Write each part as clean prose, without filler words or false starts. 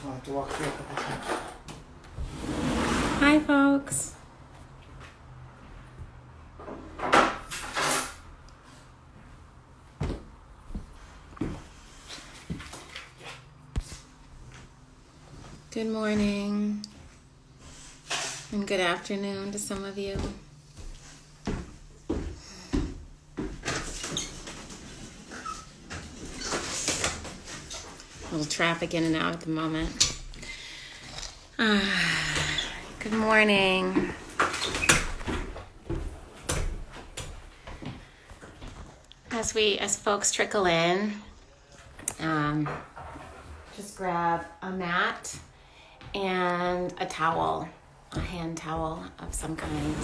I'll have to walk through a couple times. Hi, folks. Good morning and good afternoon to some of you. A little traffic in and out at the moment. Good morning. As folks trickle in, just grab a mat and a towel, a hand towel of some kind.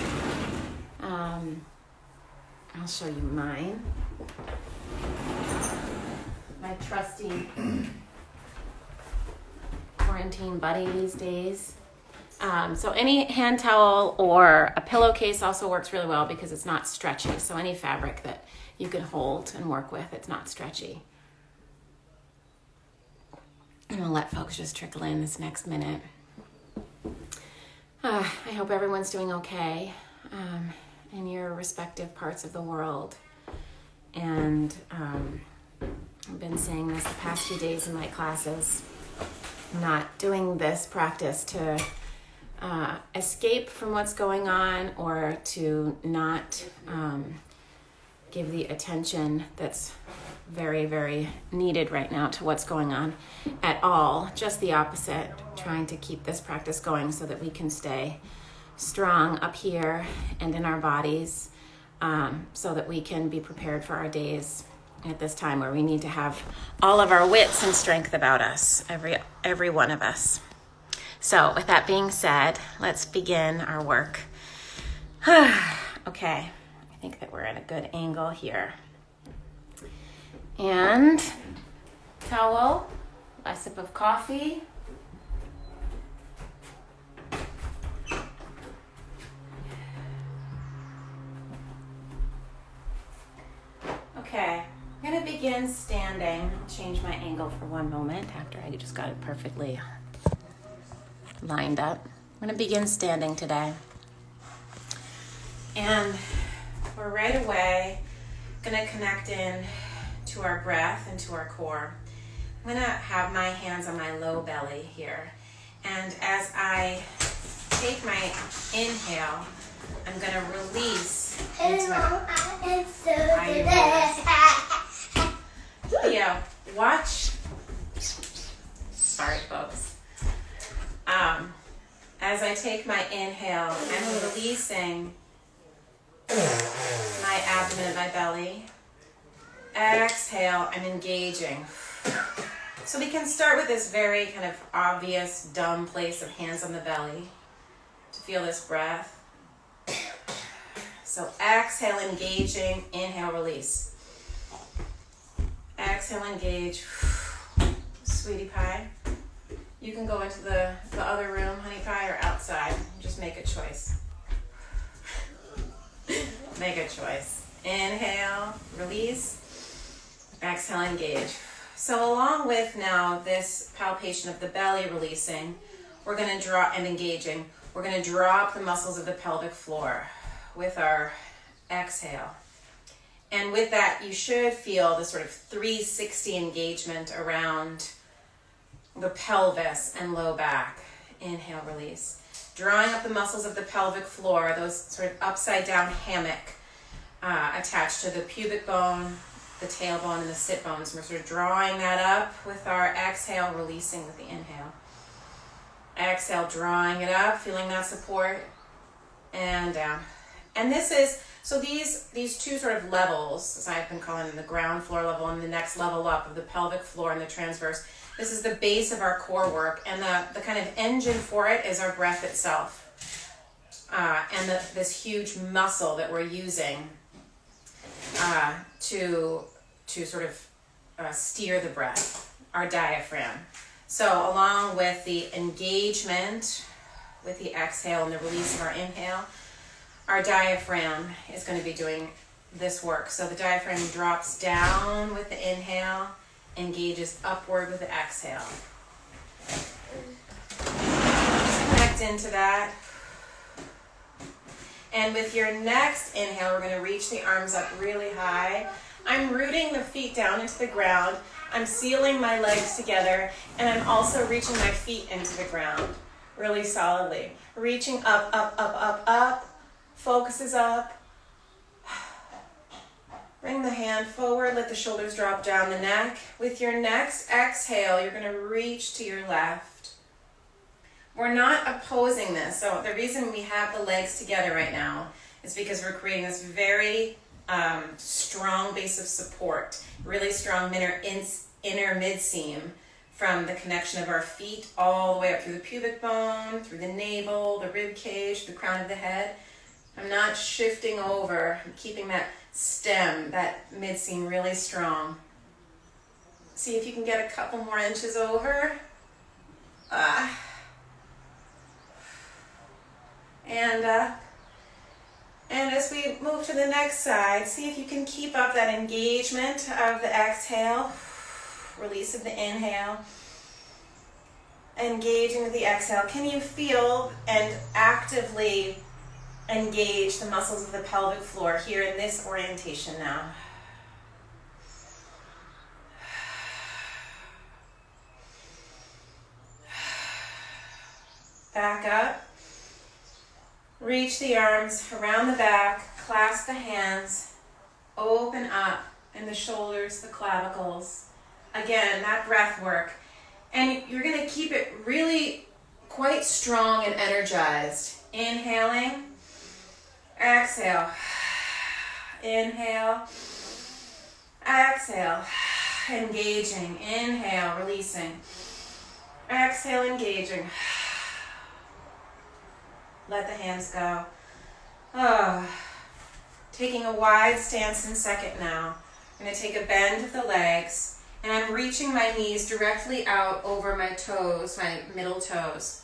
I'll show you mine. My trusty quarantine buddy these days. So any hand towel or a pillowcase also works really well because it's not stretchy. So any fabric that you can hold and work with, it's not stretchy. And I'll let folks just trickle in this next minute. I hope everyone's doing okay in your respective parts of the world. And I've been saying this the past few days in my classes. I'm not doing this practice to escape from what's going on or to not give the attention that's very, very needed right now to what's going on at all. Just the opposite, trying to keep this practice going so that we can stay strong up here and in our bodies, so that we can be prepared for our days at this time where we need to have all of our wits and strength about us, every one of us. So with that being said, let's begin our work. Okay, I think that we're at a good angle here. And towel, a sip of coffee. Okay, I'm gonna begin standing. I'll change my angle for one moment after I just got it perfectly lined up. I'm gonna begin standing today. And we're right away gonna connect in to our breath and to our core. I'm gonna have my hands on my low belly here. And as I take my inhale, I'm gonna release into Theo, watch. Sorry, folks. As I take my inhale, I'm releasing my abdomen and my belly. Exhale, I'm engaging. So we can start with this very kind of obvious, dumb place of hands on the belly to feel this breath. So exhale, engaging, inhale, release. Exhale, engage. Sweetie pie. You can go into the other room, honey pie, or outside. Just make a choice. Make a choice. Inhale, release. Exhale, engage. So along with now this palpation of the belly releasing, we're going to draw and engaging. We're going to drop the muscles of the pelvic floor with our exhale. And with that, you should feel the sort of 360 engagement around the pelvis and low back. Inhale, release. Drawing up the muscles of the pelvic floor, those sort of upside down hammock attached to the pubic bone, the tailbone, and the sit bones. And we're sort of drawing that up with our exhale, releasing with the inhale. Exhale, drawing it up, feeling that support, and down. And this is, so these two sort of levels, as I've been calling them, the ground floor level and the next level up of the pelvic floor and the transverse, this is the base of our core work, and the kind of engine for it is our breath itself. And this huge muscle that we're using to sort of steer the breath, our diaphragm. So along with the engagement with the exhale and the release of our inhale, our diaphragm is going to be doing this work. So the diaphragm drops down with the inhale, engages upward with the exhale. connect into that. And with your next inhale, we're going to reach the arms up really high. I'm rooting the feet down into the ground. I'm sealing my legs together, and I'm also reaching my feet into the ground really solidly. Reaching up, up, up, up, up. Focus is up. Bring the hand forward, let the shoulders drop down the neck. With your next exhale, you're going to reach to your left. We're not opposing this. So the reason we have the legs together right now is because we're creating this very strong base of support, really strong inner mid-seam from the connection of our feet all the way up through the pubic bone, through the navel, the rib cage, the crown of the head. I'm not shifting over. I'm keeping that stem, that mid-seam really strong. See if you can get a couple more inches over. And as we move to the next side, see if you can keep up that engagement of the exhale, release of the inhale, engaging with the exhale. Can you feel and actively engage the muscles of the pelvic floor here in this orientation now? Back up. Reach the arms around the back, clasp the hands, open up in the shoulders, the clavicles. Again, that breath work. And you're going to keep it really quite strong and energized. Inhaling, exhale, inhale, exhale, engaging, inhale, releasing, exhale, engaging. Let the hands go. Taking a wide stance in second now. I'm going to take a bend of the legs, and I'm reaching my knees directly out over my toes, my middle toes.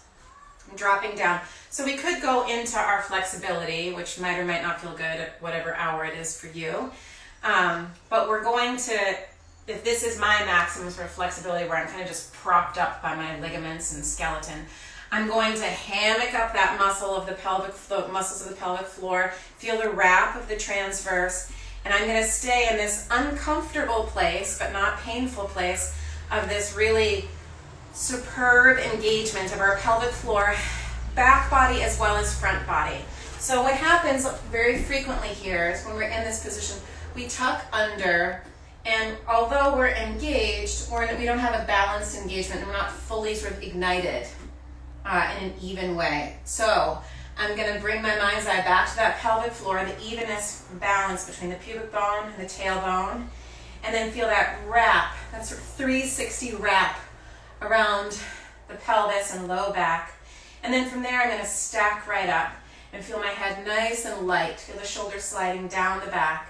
I'm dropping down. So we could go into our flexibility, which might or might not feel good at whatever hour it is for you. But we're going to, if this is my maximum sort of flexibility where I'm kind of just propped up by my ligaments and skeleton, I'm going to hammock up that muscle of the muscles of the pelvic floor, feel the wrap of the transverse, and I'm going to stay in this uncomfortable place, but not painful place, of this really superb engagement of our pelvic floor, back body as well as front body. So what happens very frequently here is when we're in this position, we tuck under, and although we're engaged, we don't have a balanced engagement, and we're not fully sort of ignited in an even way. So I'm going to bring my mind's eye back to that pelvic floor, the evenness, balance between the pubic bone and the tailbone, and then feel that wrap, that sort of 360 wrap around the pelvis and low back. And then from there, I'm going to stack right up and feel my head nice and light. Feel the shoulders sliding down the back.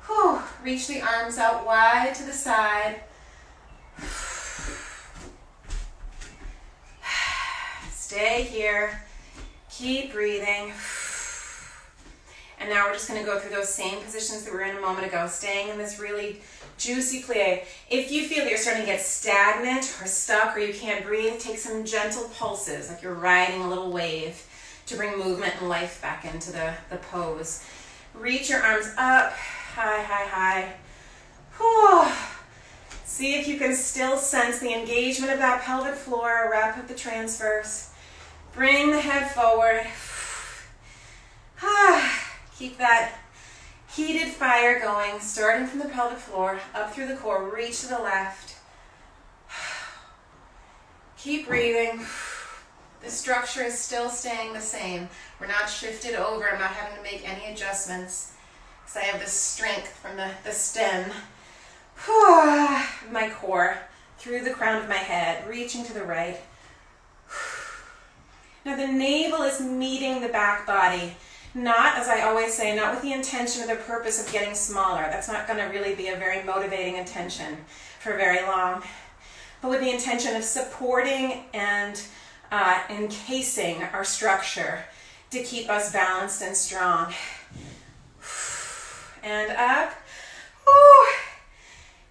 Whew. Reach the arms out wide to the side. Stay here. Keep breathing. And now we're just going to go through those same positions that we were in a moment ago, staying in this really juicy plie. If you feel that you're starting to get stagnant or stuck or you can't breathe, take some gentle pulses, like you're riding a little wave, to bring movement and life back into the pose. Reach your arms up, high, high, high. Whew. See if you can still sense the engagement of that pelvic floor, wrap up the transverse. Bring the head forward. Keep that heated fire going, starting from the pelvic floor, up through the core, reach to the left. Keep breathing. The structure is still staying the same. We're not shifted over. I'm not having to make any adjustments because I have this strength from the stem. My core, through the crown of my head, reaching to the right. Now the navel is meeting the back body. Not, as I always say, not with the intention or the purpose of getting smaller. That's not going to really be a very motivating intention for very long. But with the intention of supporting and encasing our structure to keep us balanced and strong. And up.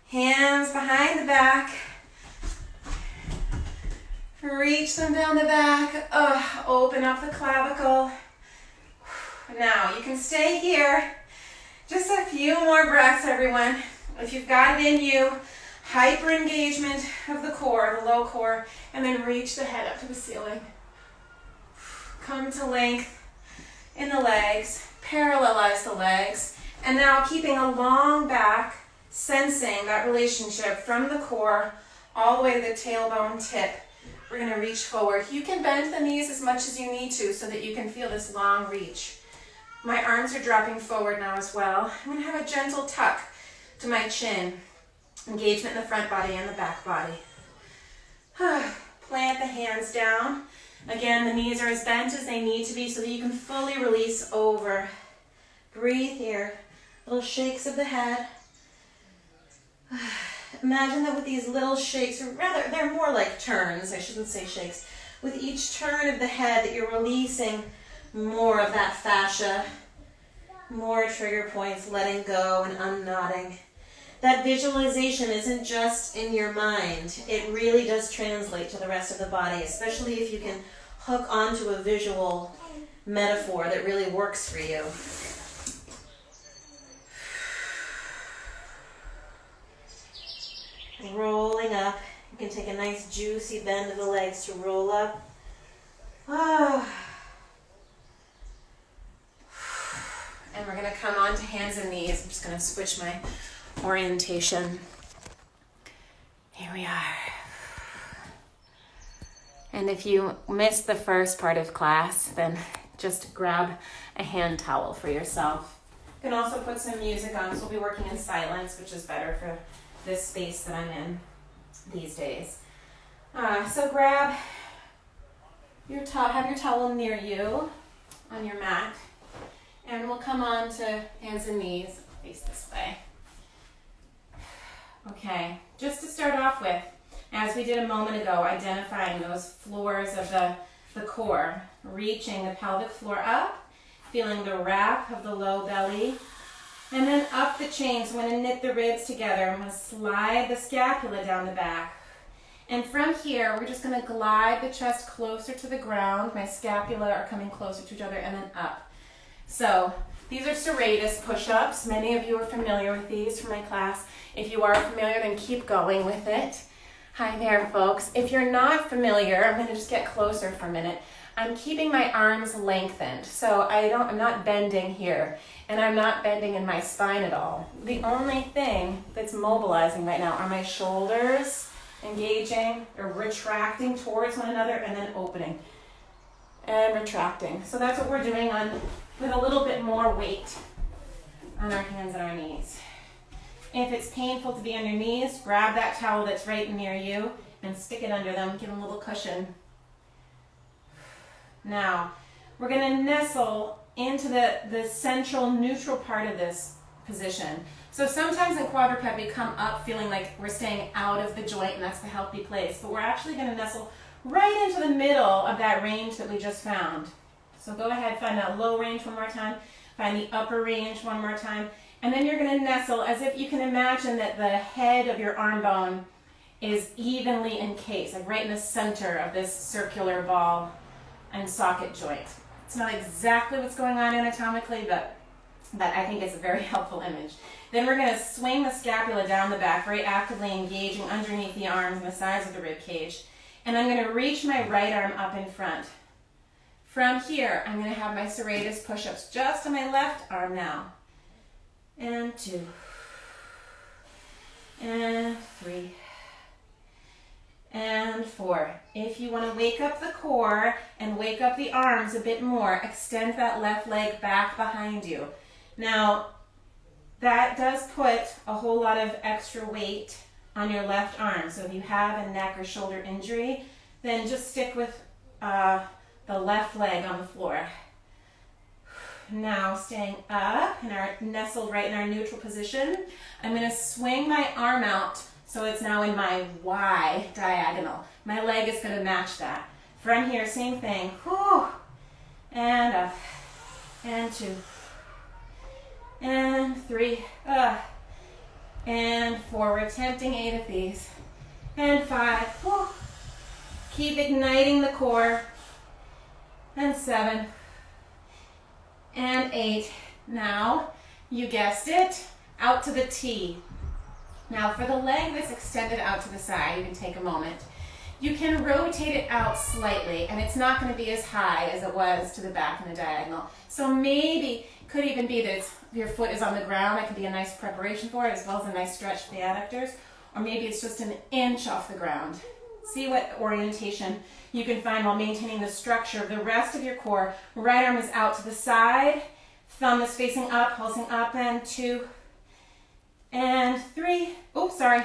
Hands behind the back. Reach them down the back. Open up the clavicle. Now you can stay here. Just a few more breaths, everyone. If you've got it in you, hyper engagement of the core, the low core, and then reach the head up to the ceiling. Come to length in the legs, parallelize the legs, and now keeping a long back, sensing that relationship from the core all the way to the tailbone tip. We're going to reach forward. You can bend the knees as much as you need to so that you can feel this long reach. My arms are dropping forward now as well. I'm going to have a gentle tuck to my chin. Engagement in the front body and the back body. Plant the hands down. Again, the knees are as bent as they need to be so that you can fully release over. Breathe here. Little shakes of the head. Imagine that with these little shakes, or rather, they're more like turns, I shouldn't say shakes. With each turn of the head that you're releasing more of that fascia, more trigger points, letting go and unknotting. That visualization isn't just in your mind. It really does translate to the rest of the body, especially if you can hook onto a visual metaphor that really works for you. Rolling up. You can take a nice juicy bend of the legs to roll up. And we're going to come on to hands and knees. I'm just going to switch my orientation. Here we are. And if you missed the first part of class, then just grab a hand towel for yourself. You can also put some music on, so we'll be working in silence, which is better for this space that I'm in these days. So grab your towel, have your towel near you on your mat, and we'll come on to hands and knees, face this way. Okay, just to start off with, as we did a moment ago, identifying those floors of the core, reaching the pelvic floor up, feeling the wrap of the low belly, and then up the chain. So I'm going to knit the ribs together. I'm going to slide the scapula down the back. And from here, we're just going to glide the chest closer to the ground. My scapula are coming closer to each other, and then up. So these are serratus push-ups. Many of you are familiar with these from my class. If you are familiar, then keep going with it. Hi there, folks. If you're not familiar, I'm going to just get closer for a minute. I'm keeping my arms lengthened, so I'm not bending here, and I'm not bending in my spine at all. The only thing that's mobilizing right now are my shoulders engaging or retracting towards one another, and then opening and retracting. So that's what we're doing with a little bit more weight on our hands and our knees. If it's painful to be on your knees, grab that towel that's right near you and stick it under them, give them a little cushion. Now, we're going to nestle into the central neutral part of this position. So sometimes in quadruped we come up feeling like we're staying out of the joint, and that's the healthy place. But we're actually going to nestle right into the middle of that range that we just found. So go ahead, find that low range one more time, find the upper range one more time, and then you're going to nestle as if you can imagine that the head of your arm bone is evenly encased, like right in the center of this circular ball and socket joint. It's not exactly what's going on anatomically, but I think it's a very helpful image. Then we're going to swing the scapula down the back, very actively engaging underneath the arms and the sides of the rib cage. And I'm going to reach my right arm up in front. From here, I'm going to have my serratus push-ups just on my left arm now. And 2. And 3. And 4. If you want to wake up the core and wake up the arms a bit more, extend that left leg back behind you. Now, that does put a whole lot of extra weight on your left arm. So if you have a neck or shoulder injury, then just stick with the left leg on the floor. Now, staying up and nestled right in our neutral position, I'm going to swing my arm out so it's now in my Y diagonal. My leg is going to match that. From here, same thing. Whew. And up. And 2. And 3. And 4. We're attempting 8 of these. And 5. Whew. keep igniting the core. And 7. And 8. Now, you guessed it, out to the T. Now for the leg that's extended out to the side, you can take a moment. You can rotate it out slightly, and it's not going to be as high as it was to the back in the diagonal. So maybe, could even be that your foot is on the ground. That could be a nice preparation for it, as well as a nice stretch for the adductors. Or maybe it's just an inch off the ground. See what orientation you can find while maintaining the structure of the rest of your core. Right arm is out to the side. Thumb is facing up, pulsing up, and 2, and 3. Oh, sorry.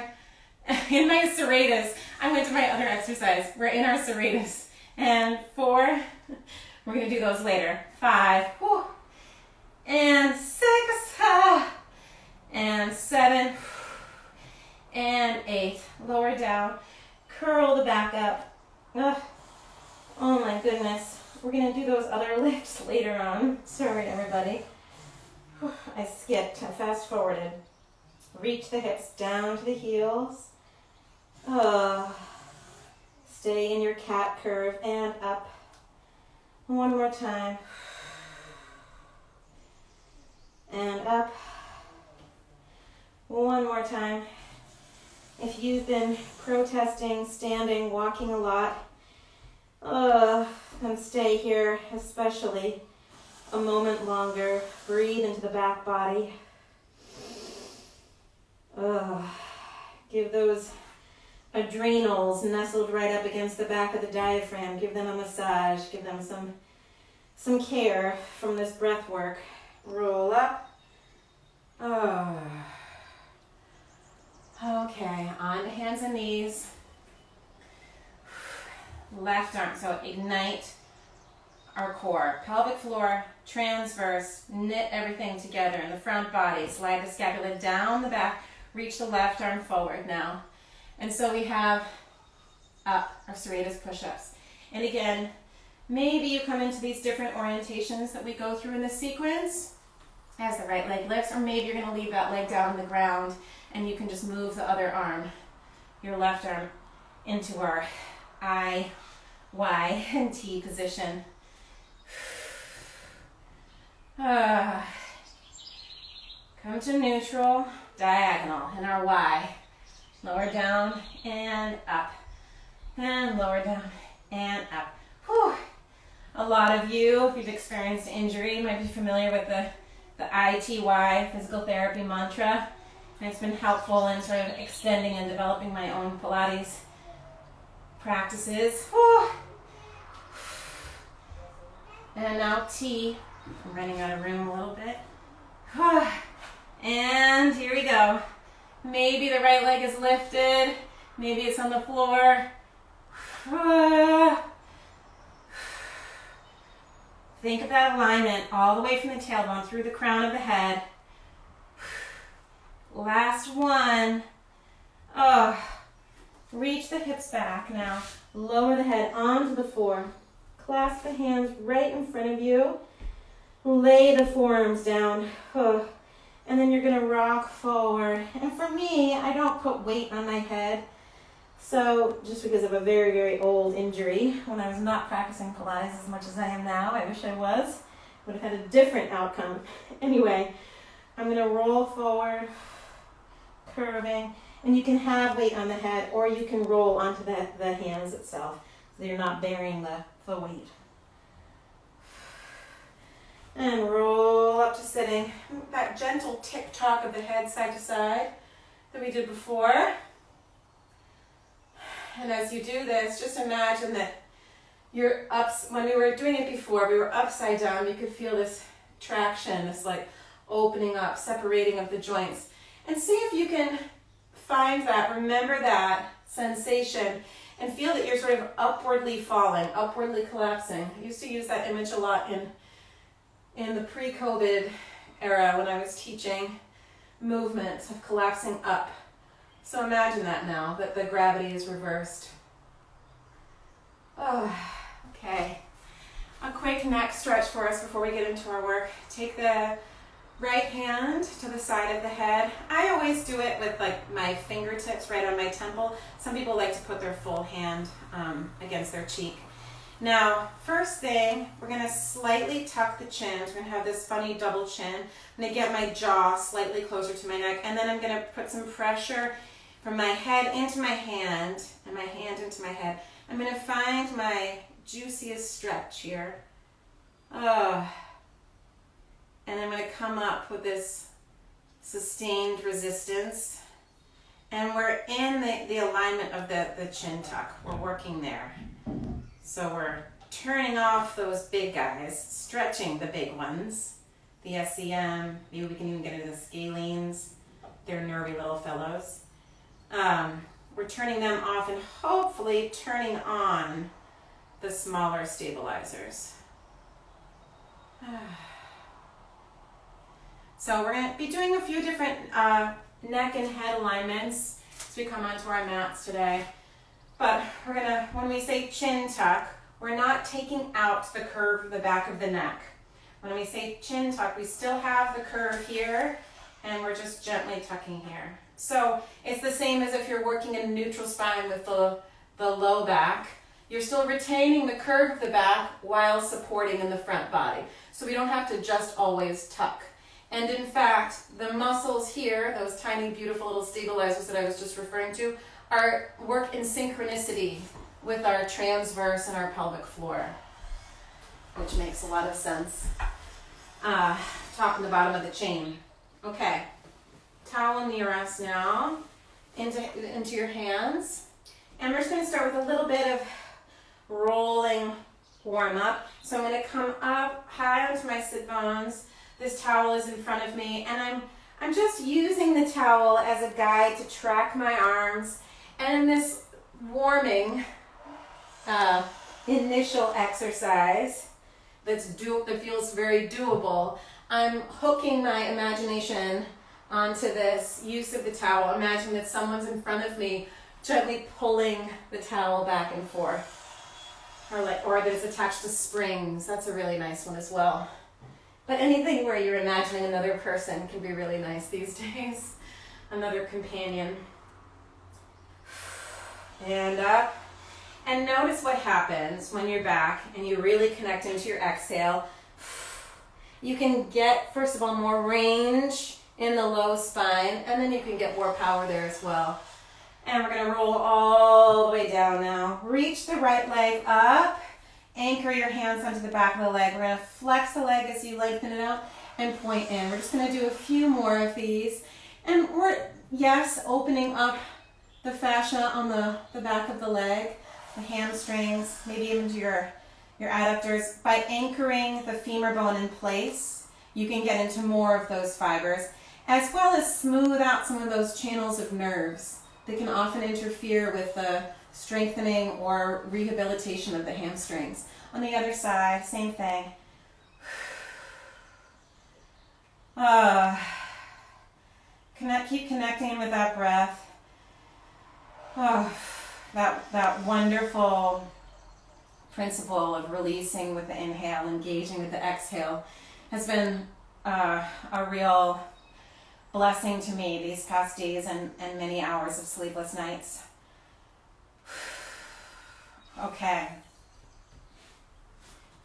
In my serratus, I went to my other exercise. We're in our serratus. And 4. We're going to do those later. 5. Whew. And 6. And 7. And 8. Lower down. Curl the back up. Ugh. Oh my goodness. We're going to do those other lifts later on. Sorry, everybody. Whew. I skipped. I fast forwarded. Reach the hips down to the heels. Stay in your cat curve and up. One more time. And up. One more time. If you've been protesting, standing, walking a lot, then stay here, especially a moment longer. Breathe into the back body. Give those adrenals nestled right up against the back of the diaphragm. Give them a massage. Give them some care from this breath work. Roll up. Okay, on to hands and knees. Left arm, so ignite our core. Pelvic floor, transverse, knit everything together in the front body. Slide the scapula down the back, reach the left arm forward now. And so we have up, our serratus push-ups. And again, maybe you come into these different orientations that we go through in this sequence as the right leg lifts, or maybe you're going to leave that leg down on the ground and you can just move the other arm, your left arm, into our I, Y, and T position. Come to neutral, diagonal in our Y. Lower down and up. And lower down and up. Whew. A lot of you, if you've experienced injury, might be familiar with the ITY, physical therapy mantra. And it's been helpful in sort of extending and developing my own Pilates practices. Whew. And now T. I'm running out of room a little bit. Whew. And here we go. Maybe the right leg is lifted. Maybe it's on the floor. Think of that alignment all the way from the tailbone through the crown of the head. Last one. Reach the hips back now. Lower the head onto the floor. Clasp the hands right in front of you. Lay the forearms down. And then you're going to rock forward. And for me, I don't put weight on my head. So just because of a very, very old injury, when I was not practicing Pilates as much as I am now, I wish I was, would have had a different outcome. Anyway, I'm going to roll forward, curving, and you can have weight on the head, or you can roll onto the hands itself, so you're not bearing the weight. And roll up to sitting. That gentle tick-tock of the head side to side that we did before. And as you do this, just imagine that you're when we were doing it before, we were upside down. You could feel this traction, this like opening up, separating of the joints. And see if you can find that, remember that sensation, and feel that you're sort of upwardly falling, upwardly collapsing. I used to use that image a lot in the pre-COVID era when I was teaching movements of collapsing up. So imagine that now, that the gravity is reversed. Okay. A quick neck stretch for us before we get into our work. Take the right hand to the side of the head. I always do it with like my fingertips right on my temple. Some people like to put their full hand against their cheek. Now, first thing, we're gonna slightly tuck the chin. We're gonna have this funny double chin. I'm gonna get my jaw slightly closer to my neck, and then I'm gonna put some pressure from my head into my hand, and my hand into my head. I'm gonna find my juiciest stretch here. And I'm gonna come up with this sustained resistance. And we're in the alignment of the chin tuck. We're working there. So we're turning off those big guys, stretching the big ones, the SEM, maybe we can even get into the scalenes. They're nervy little fellows. We're turning them off and hopefully turning on the smaller stabilizers. So we're going to be doing a few different neck and head alignments as we come onto our mats today. But we're going to, when we say chin tuck, we're not taking out the curve of the back of the neck. When we say chin tuck, we still have the curve here, and we're just gently tucking here. So it's the same as if you're working in neutral spine with the low back. You're still retaining the curve of the back while supporting in the front body. So we don't have to just always tuck. And in fact, the muscles here, those tiny, beautiful little stabilizers that I was just referring to, work in synchronicity with our transverse and our pelvic floor, which makes a lot of sense. Top and the bottom of the chain. Okay, towel near us now, into your hands. And we're just going to start with a little bit of rolling warm up. So I'm going to come up high onto my sit bones. This towel is in front of me, and I'm just using the towel as a guide to track my arms. And in this warming initial exercise that feels very doable, I'm hooking my imagination onto this use of the towel. Imagine that someone's in front of me, gently pulling the towel back and forth. Or that it's attached to springs. That's a really nice one as well. But anything where you're imagining another person can be really nice these days. Another companion. And up. And notice what happens when you're back and you really connect into your exhale. You can get, first of all, more range in the low spine, and then you can get more power there as well. And we're going to roll all the way down now. Reach the right leg up. Anchor your hands onto the back of the leg. We're going to flex the leg as you lengthen it out and point in. We're just going to do a few more of these. And we're, yes, opening up the fascia on the back of the leg, the hamstrings, maybe even to your adductors. By anchoring the femur bone in place, you can get into more of those fibers, as well as smooth out some of those channels of nerves that can often interfere with the strengthening or rehabilitation of the hamstrings. On the other side, same thing. Keep connecting with that breath. That wonderful principle of releasing with the inhale, engaging with the exhale has been a real blessing to me these past days and many hours of sleepless nights. Okay.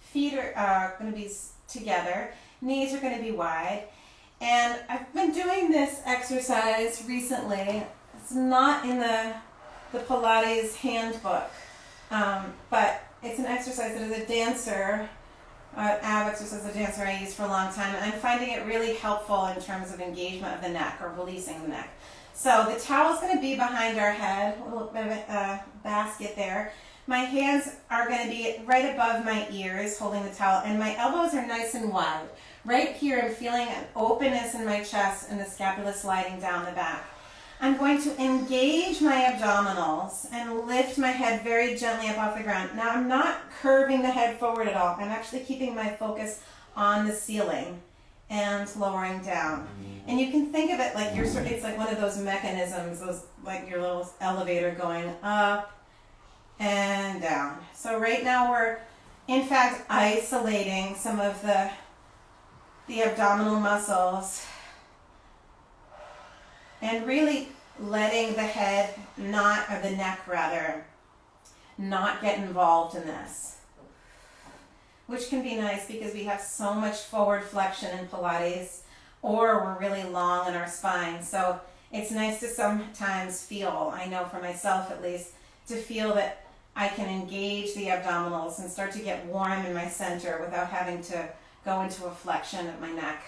Feet are going to be together. Knees are going to be wide. And I've been doing this exercise recently. It's not in the Pilates handbook, but it's an exercise that as a dancer, ab exercise as a dancer I used for a long time, and I'm finding it really helpful in terms of engagement of the neck or releasing the neck. So the towel is going to be behind our head, a little bit of a basket there. My hands are going to be right above my ears holding the towel, and my elbows are nice and wide. Right here I'm feeling an openness in my chest and the scapula sliding down the back. I'm going to engage my abdominals and lift my head very gently up off the ground. Now I'm not curving the head forward at all. I'm actually keeping my focus on the ceiling and lowering down. And you can think of it like it's like one of those mechanisms, those like your little elevator going up and down. So right now we're in fact isolating some of the the abdominal muscles and really letting the head, or the neck rather, not get involved in this. Which can be nice because we have so much forward flexion in Pilates, or we're really long in our spine. So it's nice to sometimes feel, I know for myself at least, to feel that I can engage the abdominals and start to get warm in my center without having to go into a flexion of my neck.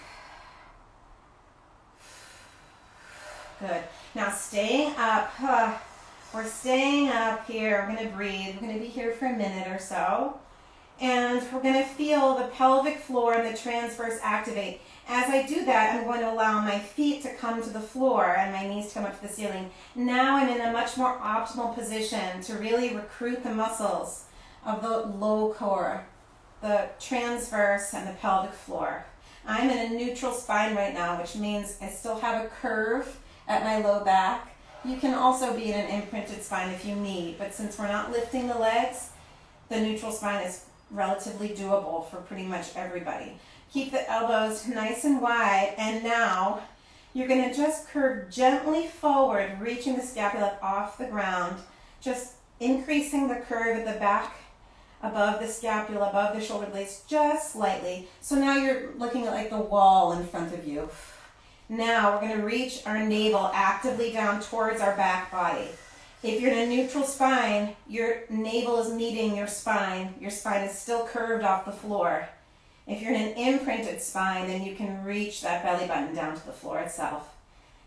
Good. Now staying up, we're staying up here. We're going to breathe. We're going to be here for a minute or so. And we're going to feel the pelvic floor and the transverse activate. As I do that, I'm going to allow my feet to come to the floor and my knees to come up to the ceiling. Now I'm in a much more optimal position to really recruit the muscles of the low core, the transverse and the pelvic floor. I'm in a neutral spine right now, which means I still have a curve at my low back. You can also be in an imprinted spine if you need, but since we're not lifting the legs, the neutral spine is relatively doable for pretty much everybody. Keep the elbows nice and wide, and now you're going to just curve gently forward, reaching the scapula off the ground, just increasing the curve at the back, above the scapula, above the shoulder blades, just slightly. So now you're looking at like the wall in front of you. Now we're going to reach our navel actively down towards our back body. If you're in a neutral spine, your navel is meeting your spine. Your spine is still curved off the floor. If you're in an imprinted spine, then you can reach that belly button down to the floor itself.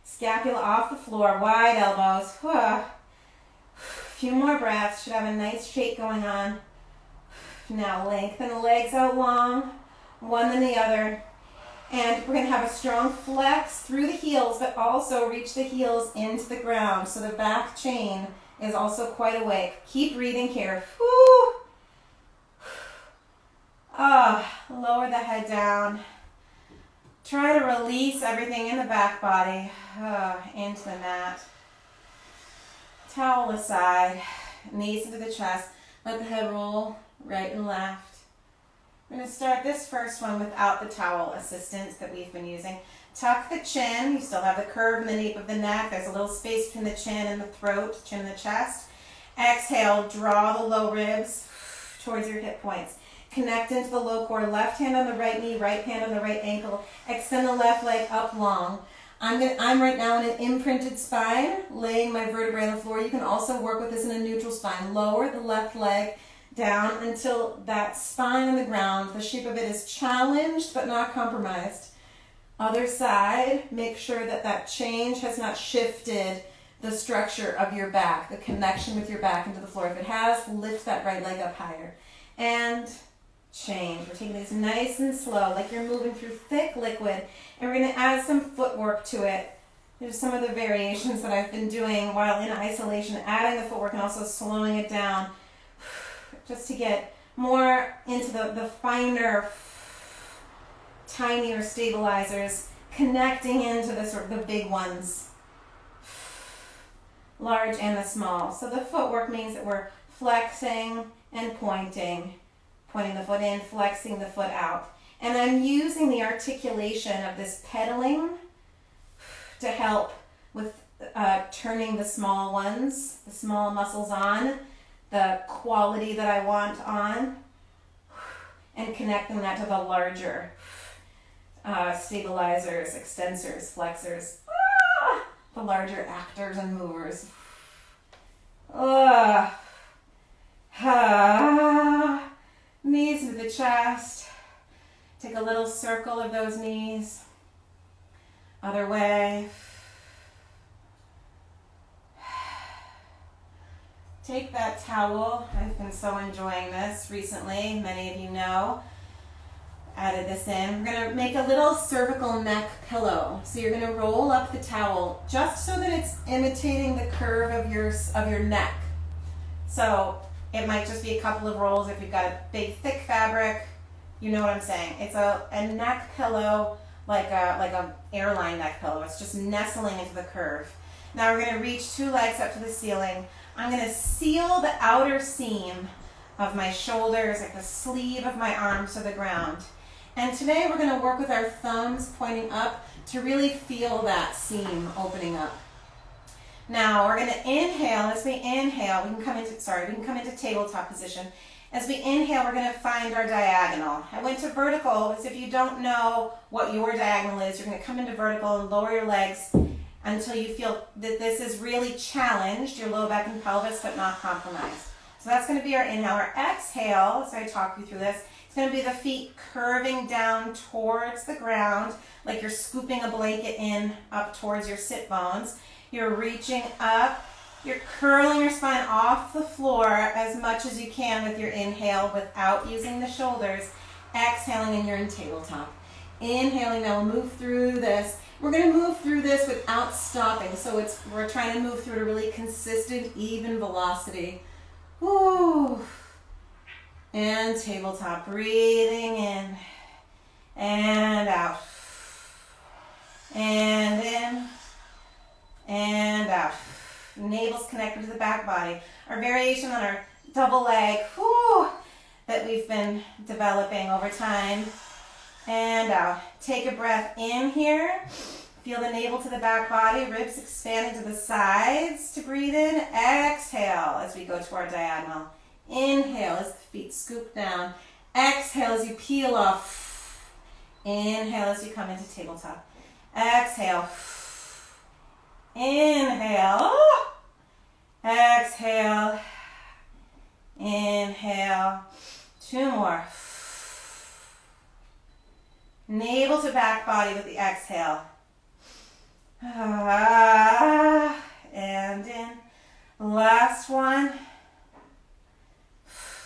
Scapula off the floor, wide elbows. A few more breaths. Should have a nice shake going on. Now lengthen the legs out long, one then the other. And we're going to have a strong flex through the heels, but also reach the heels into the ground. So the back chain is also quite awake. Keep breathing here. Whew. Lower the head down. Try to release everything in the back body into the mat. Towel aside, knees into the chest. Let the head roll right and left. We're going to start this first one without the towel assistance that we've been using. Tuck the chin. You still have the curve in the nape of the neck. There's a little space between the chin and the throat, chin and the chest. Exhale, draw the low ribs towards your hip points. Connect into the low core. Left hand on the right knee, right hand on the right ankle. Extend the left leg up long. I'm right now in an imprinted spine, laying my vertebrae on the floor. You can also work with this in a neutral spine. Lower the left leg down until that spine on the ground, the shape of it is challenged but not compromised. Other side, make sure that that change has not shifted the structure of your back, the connection with your back into the floor. If it has, lift that right leg up higher. And change. We're taking these nice and slow, like you're moving through thick liquid, and we're going to add some footwork to it. There's some of the variations that I've been doing while in isolation, adding the footwork and also slowing it down, just to get more into the finer, tinier stabilizers, connecting into the sort of the big ones, large and the small. So the footwork means that we're flexing and pointing the foot in, flexing the foot out. And I'm using the articulation of this pedaling to help with turning the small ones, the small muscles on, the quality that I want on, and connecting that to the larger stabilizers, extensors, flexors, the larger actors and movers. Knees into the chest. Take a little circle of those knees. Other way. Take that towel. I've been so enjoying this recently. Many of you know. Added this in. We're going to make a little cervical neck pillow. So you're going to roll up the towel just so that it's imitating the curve of your neck. So it might just be a couple of rolls if you've got a big thick fabric. You know what I'm saying. It's a neck pillow like a airline neck pillow. It's just nestling into the curve. Now we're going to reach two legs up to the ceiling. I'm going to seal the outer seam of my shoulders, like the sleeve of my arms to the ground. And today we're going to work with our thumbs pointing up to really feel that seam opening up. Now we're going to inhale. As we inhale, we can come into tabletop position. As we inhale, we're going to find our diagonal. I went to vertical because if you don't know what your diagonal is, you're going to come into vertical and lower your legs until you feel that this is really challenged, your low back and pelvis, but not compromised. So that's going to be our inhale. Our exhale, so I talk you through this, it's going to be the feet curving down towards the ground, like you're scooping a blanket in up towards your sit bones. You're reaching up. You're curling your spine off the floor as much as you can with your inhale without using the shoulders. Exhaling, and you're in tabletop. Inhaling, now we'll move through this. We're going to move through this without stopping. So we're trying to move through at a really consistent, even velocity. Woo. And tabletop. Breathing in and out. And in and out. Navel's connected to the back body. Our variation on our double leg that we've been developing over time. And out. Take a breath in here. Feel the navel to the back body, ribs expanding to the sides to breathe in. Exhale as we go to our diagonal. Inhale as the feet scoop down. Exhale as you peel off. Inhale as you come into tabletop. Exhale. Inhale. Exhale. Inhale. Two more. Navel to back body with the exhale. And in. Last one.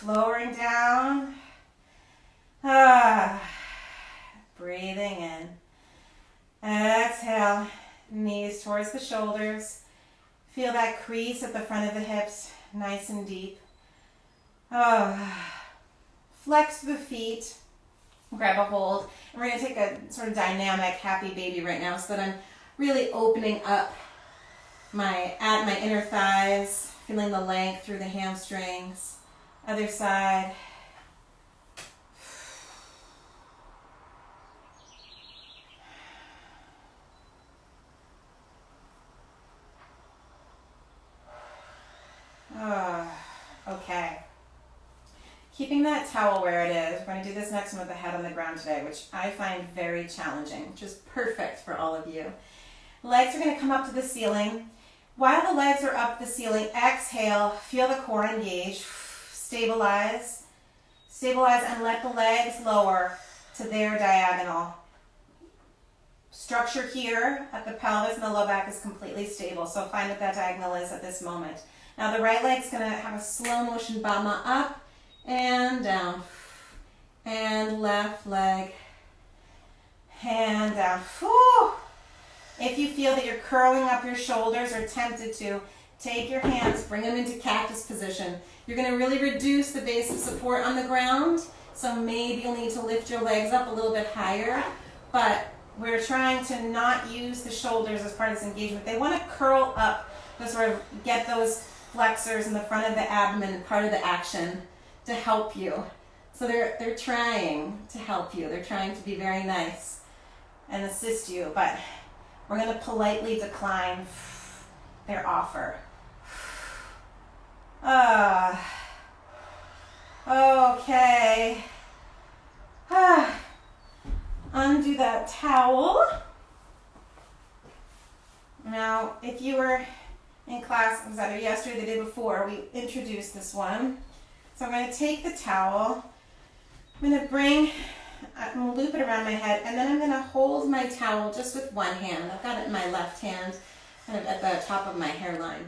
Lowering down. Breathing in. Exhale. Knees towards the shoulders. Feel that crease at the front of the hips, nice and deep. Flex the feet. Grab a hold. And we're going to take a sort of dynamic, happy baby right now so that I'm really opening up my inner thighs, feeling the length through the hamstrings. Other side. Okay. Keeping that towel where it is. We're going to do this next one with the head on the ground today, which I find very challenging, which is perfect for all of you. Legs are going to come up to the ceiling. While the legs are up the ceiling, exhale, feel the core engage. Stabilize. Stabilize and let the legs lower to their diagonal. Structure here at the pelvis and the low back is completely stable, so find what that diagonal is at this moment. Now the right leg's going to have a slow motion bama up and down. And left leg. And down. Whew. If you feel that you're curling up your shoulders or tempted to, take your hands, bring them into cactus position. You're going to really reduce the base of support on the ground, so maybe you'll need to lift your legs up a little bit higher, but we're trying to not use the shoulders as part of this engagement. They want to curl up to sort of get those flexors in the front of the abdomen part of the action to help you. So they're trying to help you. They're trying to be very nice and assist you, but we're going to politely decline their offer. Okay. Undo that towel. Now, if you were in class, it was either yesterday or the day before, we introduced this one. So I'm going to take the towel. I'm going to loop it around my head, and then I'm going to hold my towel just with one hand. I've got it in my left hand, kind of at the top of my hairline.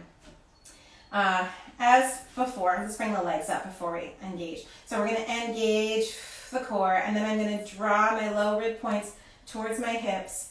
As before, let's bring the legs up before we engage. So we're going to engage the core, and then I'm going to draw my low rib points towards my hips.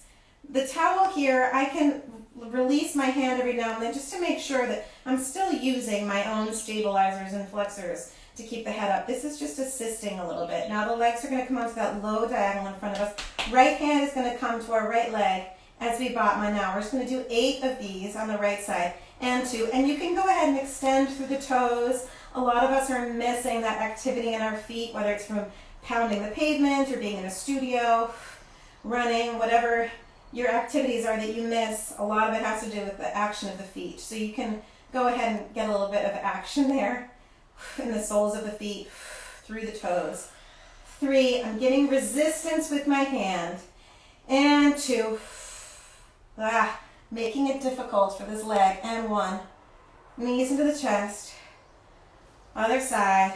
The towel here, I can release my hand every now and then just to make sure that I'm still using my own stabilizers and flexors to keep the head up. This is just assisting a little bit. Now the legs are going to come onto that low diagonal in front of us. Right hand is going to come to our right leg as we Batma now. We're just going to do 8 of these on the right side and 2. And you can go ahead and extend through the toes, A lot of us are missing that activity in our feet, whether it's from pounding the pavement or being in a studio, running, whatever your activities are that you miss. A lot of it has to do with the action of the feet. So you can go ahead and get a little bit of action there in the soles of the feet, through the toes. 3, I'm getting resistance with my hand. And 2, making it difficult for this leg. And 1, knees into the chest. Other side,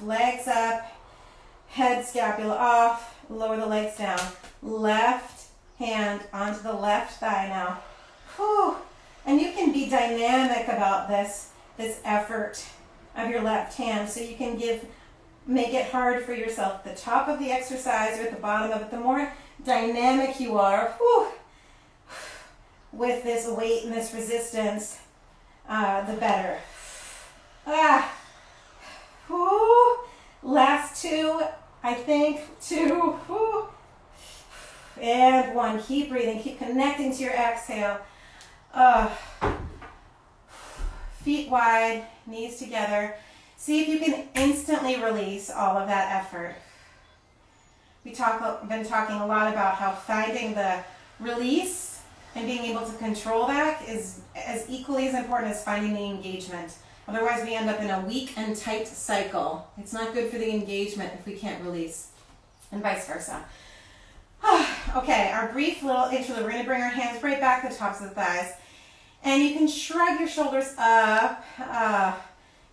legs up, head scapula off, lower the legs down. Left hand onto the left thigh now. Whew. And you can be dynamic about this effort of your left hand, so you can make it hard for yourself at the top of the exercise or at the bottom of it. The more dynamic you are, whew, with this weight and this resistance, the better. Whew. Last 2, I think. 2, whew. And 1, keep breathing, keep connecting to your exhale. Feet wide, knees together. See if you can instantly release all of that effort. We've been talking a lot about how finding the release and being able to control that is as equally as important as finding the engagement. Otherwise, we end up in a weak and tight cycle. It's not good for the engagement if we can't release, and vice versa. Okay, our brief little interlude. We're going to bring our hands right back to the tops of the thighs. And you can shrug your shoulders up,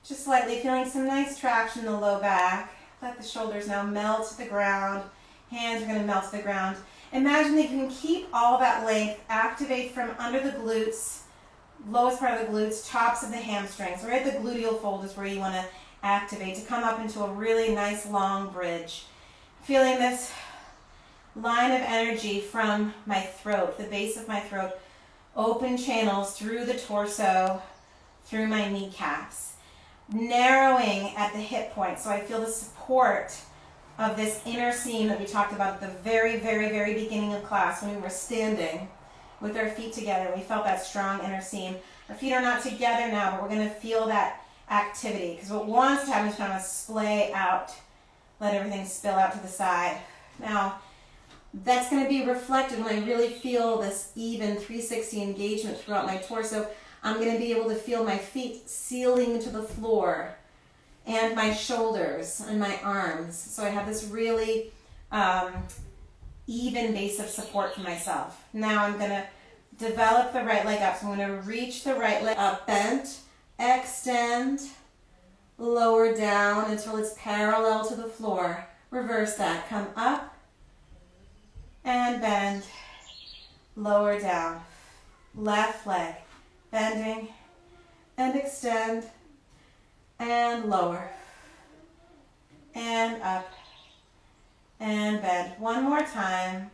just slightly, feeling some nice traction in the low back. Let the shoulders now melt to the ground. Hands are going to melt to the ground. Imagine that you can keep all that length, activate from under the glutes, lowest part of the glutes, tops of the hamstrings. Right at the gluteal fold is where you want to activate to come up into a really nice long bridge. Feeling this line of energy from my throat, the base of my throat, open channels through the torso, through my kneecaps, narrowing at the hip point. So I feel the support of this inner seam that we talked about at the very, very, very beginning of class when we were standing with our feet together. We felt that strong inner seam. Our feet are not together now, but we're going to feel that activity, because what wants to happen is kind of splay out, let everything spill out to the side. Now, that's going to be reflected when I really feel this even 360 engagement throughout my torso. I'm going to be able to feel my feet sealing to the floor and my shoulders and my arms. So I have this really even base of support for myself. Now I'm going to develop the right leg up. So I'm going to reach the right leg up, bent, extend, lower down until it's parallel to the floor. Reverse that. Come up and bend, lower down. Left leg, bending and extend and lower and up and bend. One more time.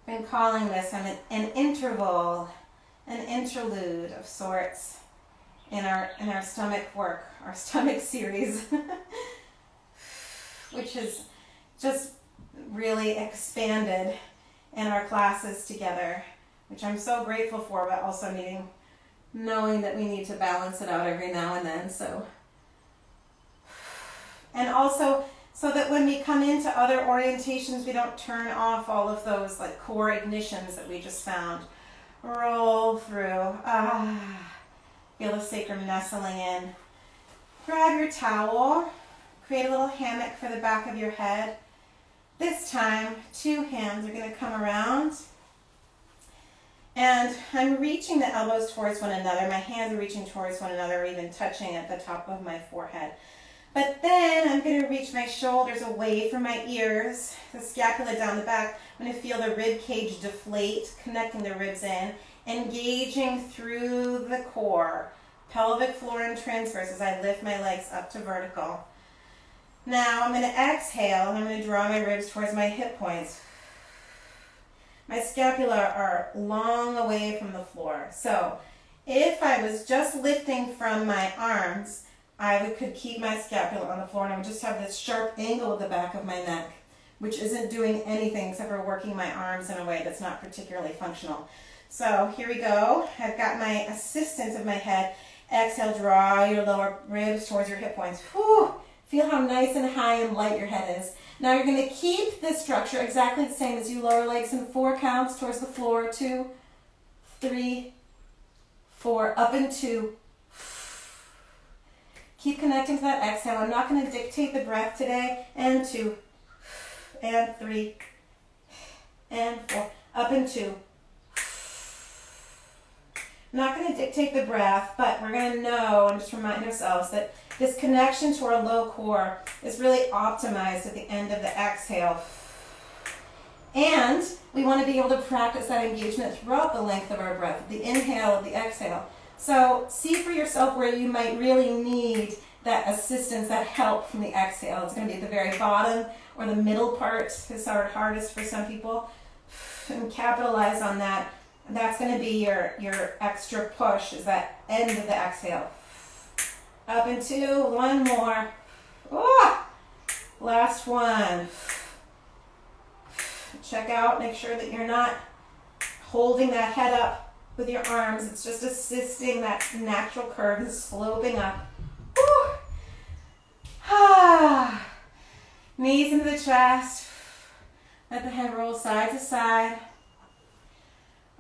I've been calling this an interval, an interlude of sorts in our stomach work, our stomach series, which has just really expanded in our classes together, which I'm so grateful for, but also knowing that we need to balance it out every now and then. And also so that when we come into other orientations, we don't turn off all of those like core ignitions that we just found. Roll through. Feel the sacrum nestling in. Grab your towel. Create a little hammock for the back of your head. This time, 2 hands are going to come around. And I'm reaching the elbows towards one another. My hands are reaching towards one another, or even touching at the top of my forehead. But then I'm going to reach my shoulders away from my ears, the scapula down the back. I'm going to feel the rib cage deflate, connecting the ribs in, engaging through the core, pelvic floor and transverse as I lift my legs up to vertical. Now I'm going to exhale and I'm going to draw my ribs towards my hip points. My scapula are long away from the floor. So if I was just lifting from my arms, I could keep my scapula on the floor and I would just have this sharp angle at the back of my neck, which isn't doing anything except for working my arms in a way that's not particularly functional. So here we go. I've got my assistant of my head. Exhale, draw your lower ribs towards your hip points. Whew. Feel how nice and high and light your head is. Now you're going to keep this structure exactly the same as you lower legs in 4 counts towards the floor. 2, 3, 4, up and 2. Keep connecting to that exhale. I'm not going to dictate the breath today. And 2, and 3, and 4, up and 2. I'm not going to dictate the breath, but we're going to know and just remind ourselves that this connection to our low core is really optimized at the end of the exhale. And we want to be able to practice that engagement throughout the length of our breath, the inhale, the exhale. So see for yourself where you might really need that assistance, that help from the exhale. It's going to be at the very bottom or the middle part is our hardest for some people. And capitalize on that. That's going to be your extra push, is that end of the exhale. Up and 2, 1 more. Oh, last one. Check out, make sure that you're not holding that head up with your arms. It's just assisting that natural curve and sloping up. Woo. Ah. Knees into the chest. Let the head roll side to side.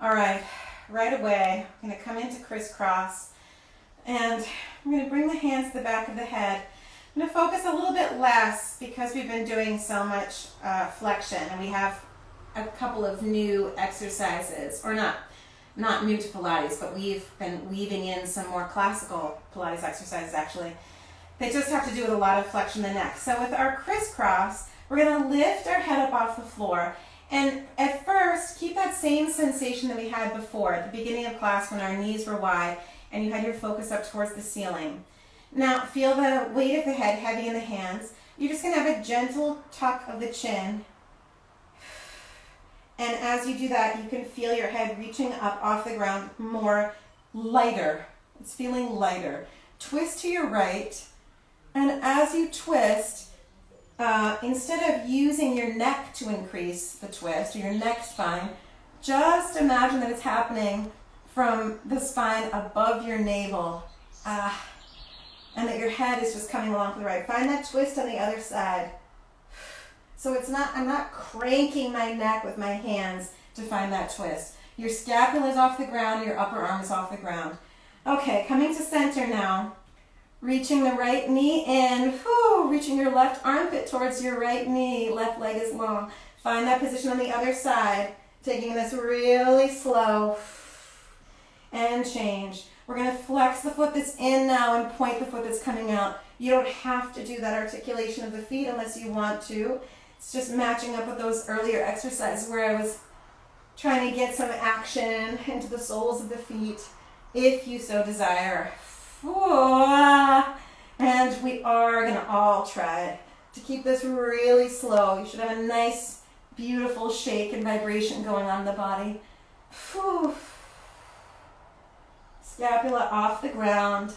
All right, right away, I'm going to come into crisscross, and I'm going to bring the hands to the back of the head. I'm going to focus a little bit less because we've been doing so much flexion, and we have a couple of new exercises, or not new to Pilates, but we've been weaving in some more classical Pilates exercises actually. They just have to do with a lot of flexion in the neck. So with our crisscross, we're going to lift our head up off the floor. And at first, keep that same sensation that we had before at the beginning of class when our knees were wide and you had your focus up towards the ceiling. Now, feel the weight of the head heavy in the hands. You're just going to have a gentle tuck of the chin. And as you do that, you can feel your head reaching up off the ground more lighter. It's feeling lighter. Twist to your right. And as you twist, instead of using your neck to increase the twist or your neck spine, just imagine that it's happening from the spine above your navel, and that your head is just coming along to the right. Find that twist on the other side. So I'm not cranking my neck with my hands to find that twist. Your scapula is off the ground, your upper arm is off the ground. Okay, coming to center now. Reaching the right knee in, reaching your left armpit towards your right knee, left leg is long. Find that position on the other side, taking this really slow, and change. We're going to flex the foot that's in now and point the foot that's coming out. You don't have to do that articulation of the feet unless you want to. It's just matching up with those earlier exercises where I was trying to get some action into the soles of the feet, if you so desire. And we are going to all try to keep this really slow. You should have a nice, beautiful shake and vibration going on in the body. Scapula off the ground.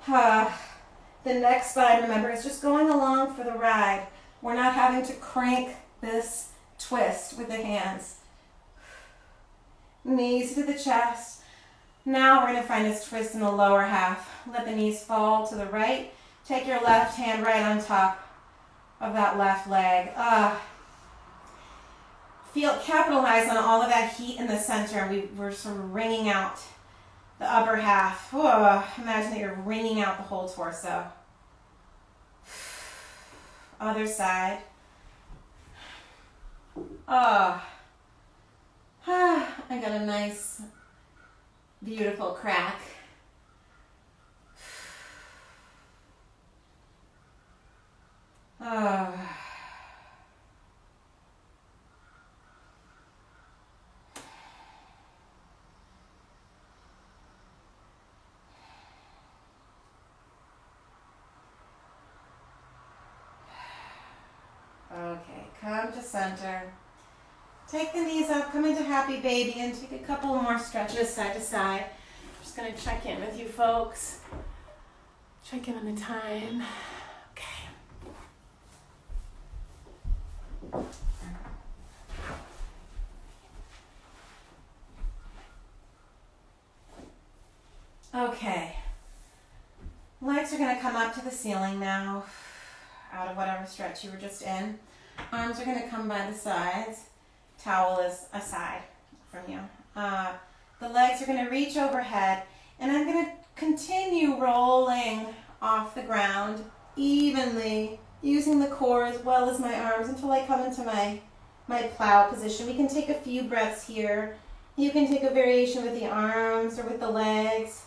The neck spine, remember, is just going along for the ride. We're not having to crank this twist with the hands. Knees to the chest. Now we're going to find this twist in the lower half. Let the knees fall to the right. Take your left hand right on top of that left leg. Capitalize on all of that heat in the center. We're sort of wringing out the upper half. Imagine that you're wringing out the whole torso. Other side. I got a nice, beautiful crack. Okay, come to center. Take the knees up, come into happy baby, and take a couple more stretches side to side. I'm just going to check in with you folks. Check in on the time. Okay. are going to come up to the ceiling now, out of whatever stretch you were just in. Arms are going to come by the sides. Towel is aside from you. The legs are going to reach overhead, and I'm going to continue rolling off the ground evenly, using the core as well as my arms until I come into my plow position. We can take a few breaths here. You can take a variation with the arms or with the legs.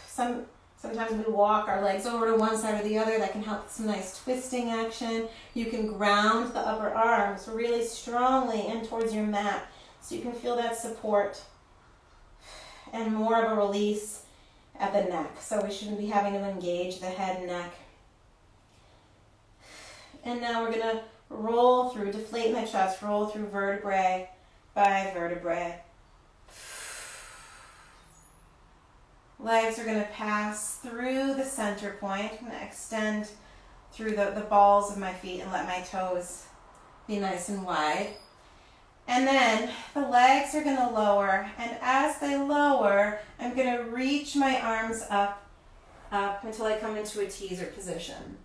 Sometimes we walk our legs over to one side or the other. That can help with some nice twisting action. You can ground the upper arms really strongly in towards your mat so you can feel that support and more of a release at the neck. So we shouldn't be having to engage the head and neck. And now we're going to roll through, deflate in the chest, roll through vertebrae by vertebrae. Legs are going to pass through the center point. I'm going to extend through the balls of my feet and let my toes be nice and wide. And then the legs are going to lower, and as they lower, I'm going to reach my arms up until I come into a teaser position.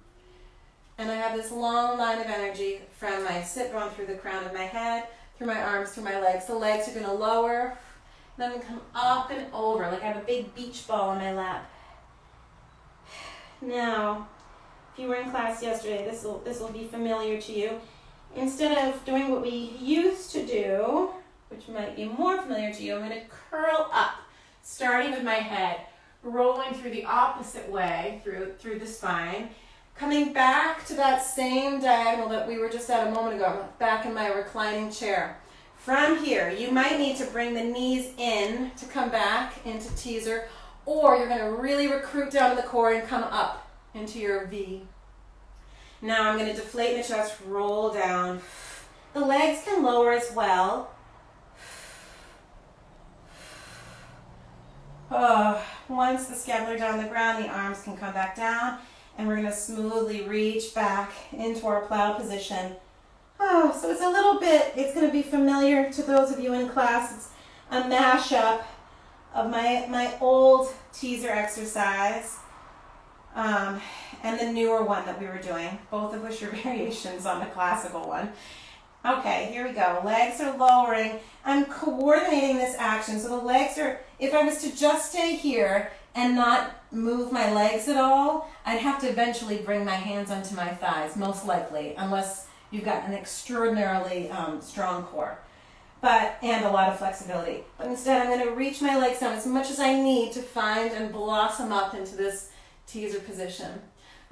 And I have this long line of energy from my sit bone through the crown of my head, through my arms, through my legs. The legs are going to lower, then come up and over, like I have a big beach ball on my lap. Now, if you were in class yesterday, this will be familiar to you. Instead of doing what we used to do, which might be more familiar to you, I'm going to curl up, starting with my head, rolling through the opposite way, through the spine, coming back to that same diagonal that we were just at a moment ago, back in my reclining chair. From here, you might need to bring the knees in to come back into teaser, or you're going to really recruit down to the core and come up into your V. Now I'm going to deflate in the chest, roll down. The legs can lower as well. Once the scapula down the ground, the arms can come back down, and we're going to smoothly reach back into our plow position. So it's a little bit, it's going to be familiar to those of you in class. It's a mashup of my old teaser exercise and the newer one that we were doing, both of which are variations on the classical one. Okay, here we go. Legs are lowering. I'm coordinating this action. So the legs are, if I was to just stay here and not move my legs at all, I'd have to eventually bring my hands onto my thighs, most likely, unless you've got an extraordinarily strong core, and a lot of flexibility. But instead, I'm going to reach my legs down as much as I need to find and blossom up into this teaser position.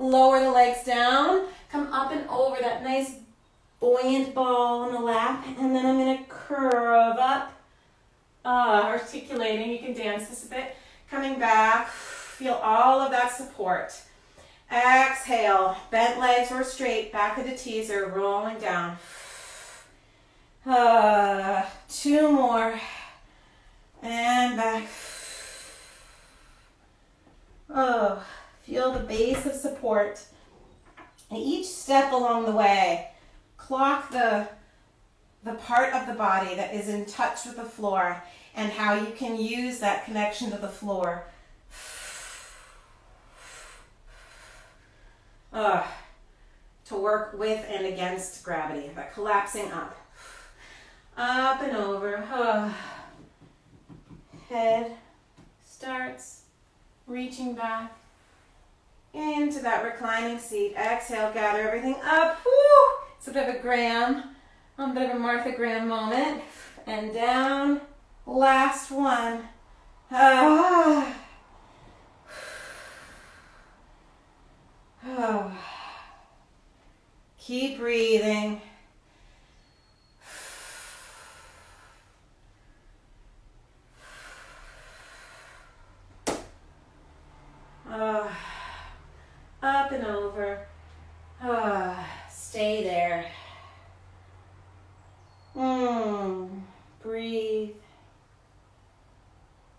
Lower the legs down, come up and over that nice buoyant ball on the lap, and then I'm going to curve up, articulating. You can dance this a bit. Coming back, feel all of that support. Exhale, bent legs or straight, back of the teaser, rolling down. 2 more, and back. Feel the base of support. And each step along the way, clock the part of the body that is in touch with the floor and how you can use that connection to the floor to work with and against gravity, that collapsing up. Up and over. Head starts reaching back into that reclining seat. Exhale, gather everything up. Woo! It's a bit of a Graham, a bit of a Martha Graham moment. And down. Last one. Keep breathing. Up and over. Stay there. Breathe.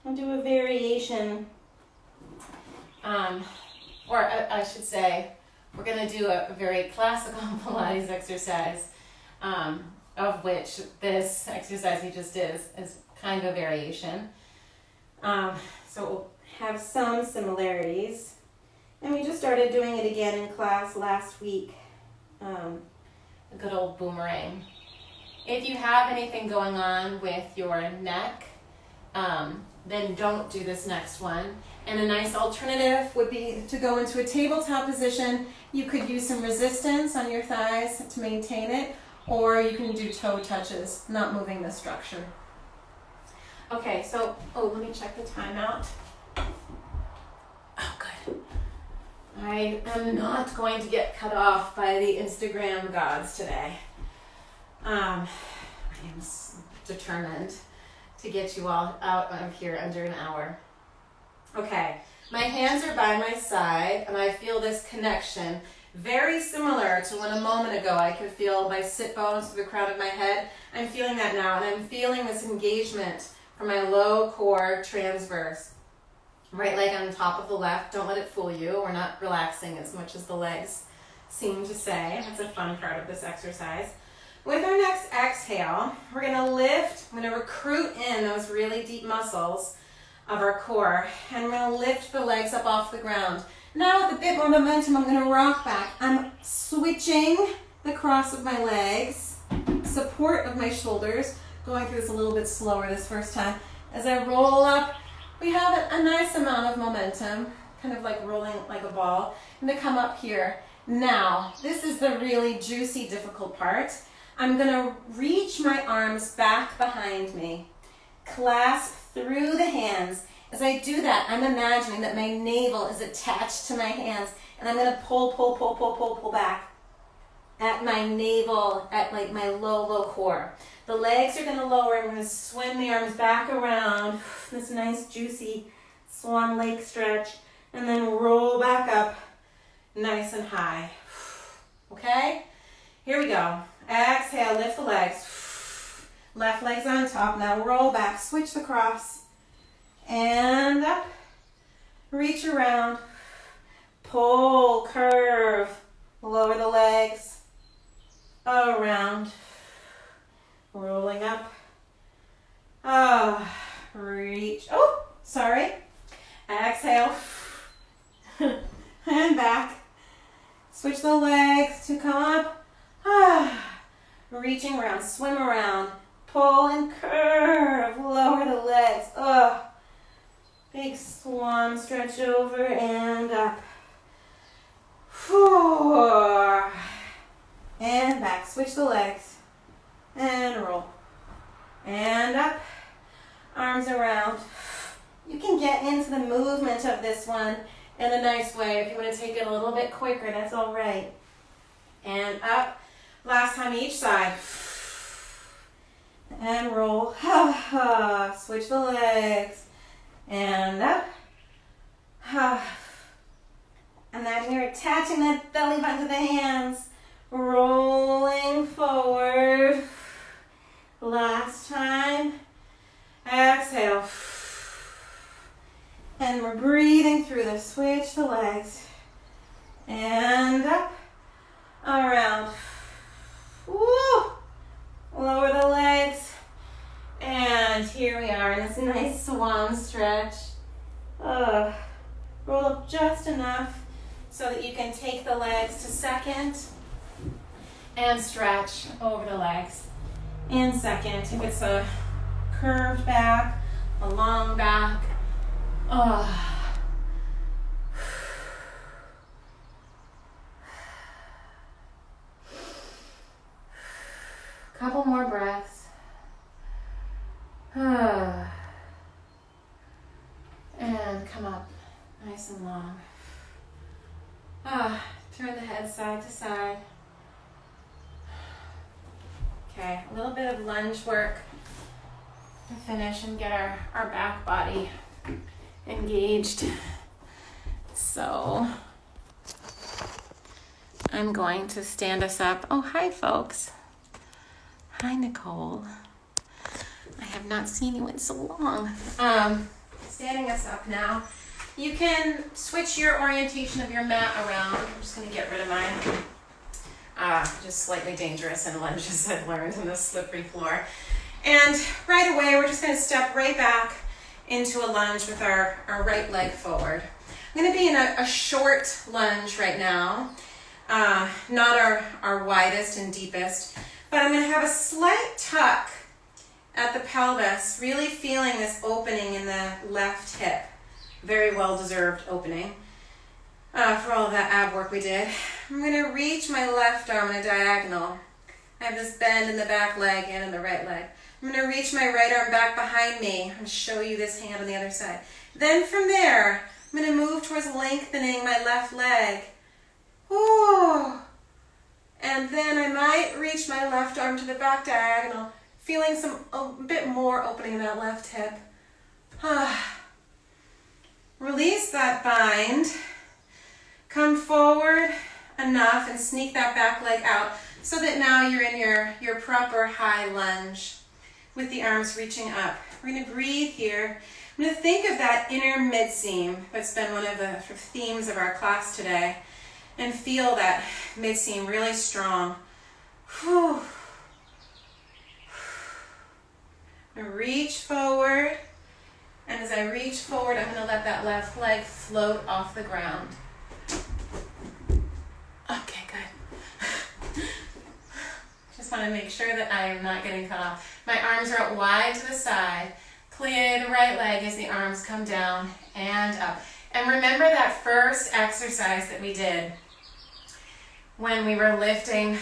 And do a variation. Or I should say, we're going to do a very classical Pilates exercise, of which this exercise you just did is kind of a variation. So we'll have some similarities. And we just started doing it again in class last week. A good old boomerang. If you have anything going on with your neck, then don't do this next one. And a nice alternative would be to go into a tabletop position. You could use some resistance on your thighs to maintain it, or you can do toe touches, not moving the structure. Okay, so, let me check the time out. Oh, good. I am not going to get cut off by the Instagram gods today. I am determined to get you all out of here under an hour. Okay, my hands are by my side and I feel this connection very similar to when a moment ago I could feel my sit bones to the crown of my head. I'm feeling that now, and I'm feeling this engagement from my low core transverse. Right leg on top of the left, don't let it fool you. We're not relaxing as much as the legs seem to say. That's a fun part of this exercise. With our next exhale, we're gonna lift, I'm gonna recruit in those really deep muscles of our core, and we're gonna lift the legs up off the ground. Now with a bit more momentum, I'm gonna rock back. I'm switching the cross of my legs, support of my shoulders, going through this a little bit slower this first time. As I roll up, we have a nice amount of momentum, kind of like rolling like a ball. I'm gonna come up here. Now, this is the really juicy, difficult part. I'm gonna reach my arms back behind me, clasp through the hands. As I do that, I'm imagining that my navel is attached to my hands, and I'm gonna pull back at my navel, at like my low core. The legs are gonna lower. I'm gonna swim the arms back around, this nice juicy Swan Lake stretch, and then roll back up nice and high. Okay? Here we go. Exhale, lift the legs. Left leg's on top. Now roll back, switch the cross. And up. Reach around. Pull, curve. Lower the legs. Around. Rolling up. Reach. Oh, sorry. Exhale. And back. Switch the legs to come up. Reaching around, swim around, pull and curve, lower the legs. Big swan, stretch over and up. And back, switch the legs and roll. And up, arms around. You can get into the movement of this one in a nice way. If you want to take it a little bit quicker, that's all right. And up. Last time each side. And roll. Switch the legs. And up. Imagine you're attaching that belly button to the hands. Rolling forward. Last time. Exhale. And we're breathing through this. Switch the legs. And up. Around. Woo! Lower the legs. And here we are in this nice swan stretch. Roll up just enough so that you can take the legs to second and stretch over the legs in second. If it's a curved back, a long back. Couple more breaths. And come up nice and long. Turn the head side to side. Okay, a little bit of lunge work to finish and get our back body engaged. So I'm going to stand us up. Oh, hi folks. Hi, Nicole. I have not seen you in so long. Standing us up now. You can switch your orientation of your mat around. I'm just going to get rid of mine. Just slightly dangerous in lunges, I've learned, on this slippery floor. And right away, we're just going to step right back into a lunge with our right leg forward. I'm going to be in a short lunge right now, not our widest and deepest, but I'm going to have a slight tuck at the pelvis, really feeling this opening in the left hip. Very well-deserved opening for all of that ab work we did. I'm going to reach my left arm in a diagonal. I have this bend in the back leg and in the right leg. I'm going to reach my right arm back behind me. I'm going to show you this hand on the other side. Then from there, I'm going to move towards lengthening my left leg. Ooh. And then I might reach my left arm to the back diagonal, feeling a bit more opening in that left hip. Release that bind. Come forward enough and sneak that back leg out so that now you're in your proper high lunge with the arms reaching up. We're going to breathe here. I'm going to think of that inner mid-seam. That's been one of the themes of our class today. And feel that mid-seam really strong. Whew. Reach forward. And as I reach forward, I'm going to let that left leg float off the ground. Okay, good. Just want to make sure that I am not getting cut off. My arms are out wide to the side. Plie the right leg as the arms come down and up. And remember that first exercise that we did when we were lifting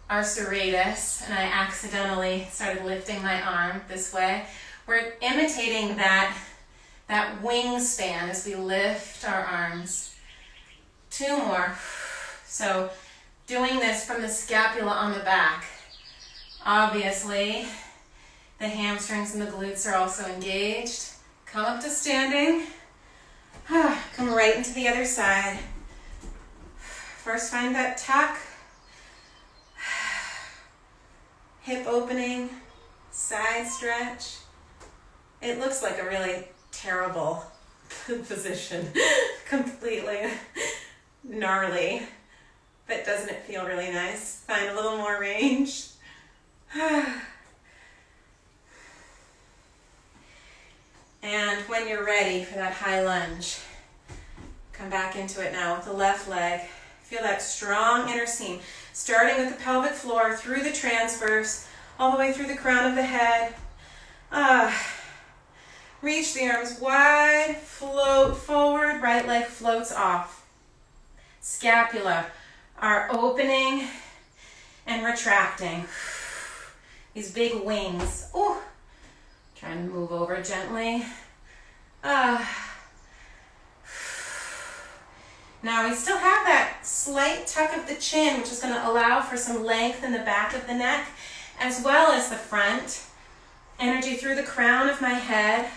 our serratus, and I accidentally started lifting my arm this way. We're imitating that wingspan as we lift our arms. 2 more. So doing this from the scapula on the back. Obviously, the hamstrings and the glutes are also engaged. Come up to standing. Come right into the other side. First find that tuck. Hip opening, side stretch. It looks like a really terrible position. Completely gnarly. But doesn't it feel really nice? Find a little more range. And when you're ready for that high lunge, come back into it now with the left leg. Feel that strong inner seam, starting with the pelvic floor, through the transverse, all the way through the crown of the head. Reach the arms wide, float forward, right leg floats off. Scapula are opening and retracting. These big wings. Ooh. Try and move over gently. Now we still have that slight tuck of the chin, which is going to allow for some length in the back of the neck, as well as the front. Energy through the crown of my head.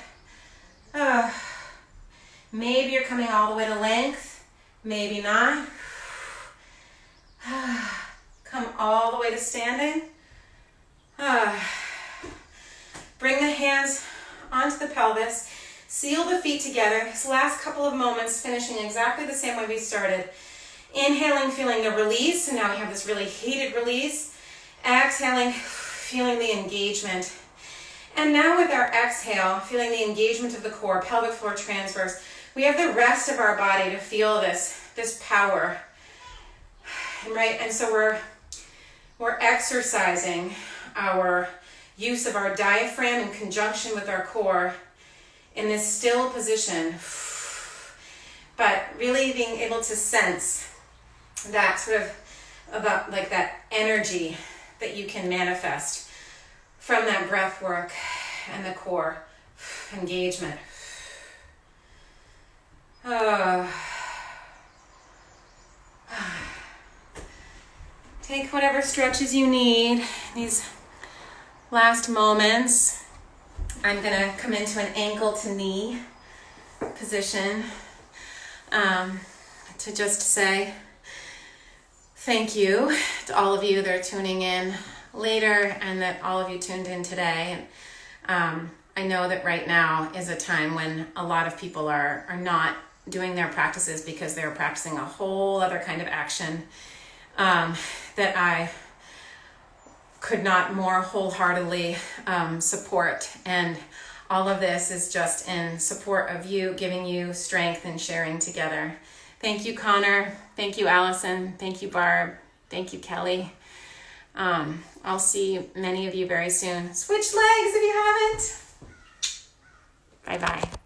Maybe you're coming all the way to length, maybe not. Come all the way to standing. Bring the hands onto the pelvis. Seal the feet together. This last couple of moments finishing exactly the same way we started. Inhaling, feeling the release, and now we have this really heated release. Exhaling, feeling the engagement. And now with our exhale, feeling the engagement of the core, pelvic floor transverse, we have the rest of our body to feel this power. Right? And so we're exercising our use of our diaphragm in conjunction with our core in this still position, but really being able to sense that sort of about like that energy that you can manifest from that breath work and the core engagement. Take whatever stretches you need. These last moments, I'm going to come into an ankle to knee position to just say thank you to all of you that are tuning in later and that all of you tuned in today. I know that right now is a time when a lot of people are not doing their practices because they're practicing a whole other kind of action that I could not more wholeheartedly support. And all of this is just in support of you, giving you strength and sharing together. Thank you, Connor. Thank you, Allison. Thank you, Barb. Thank you, Kelly. I'll see many of you very soon. Switch legs if you haven't. Bye-bye.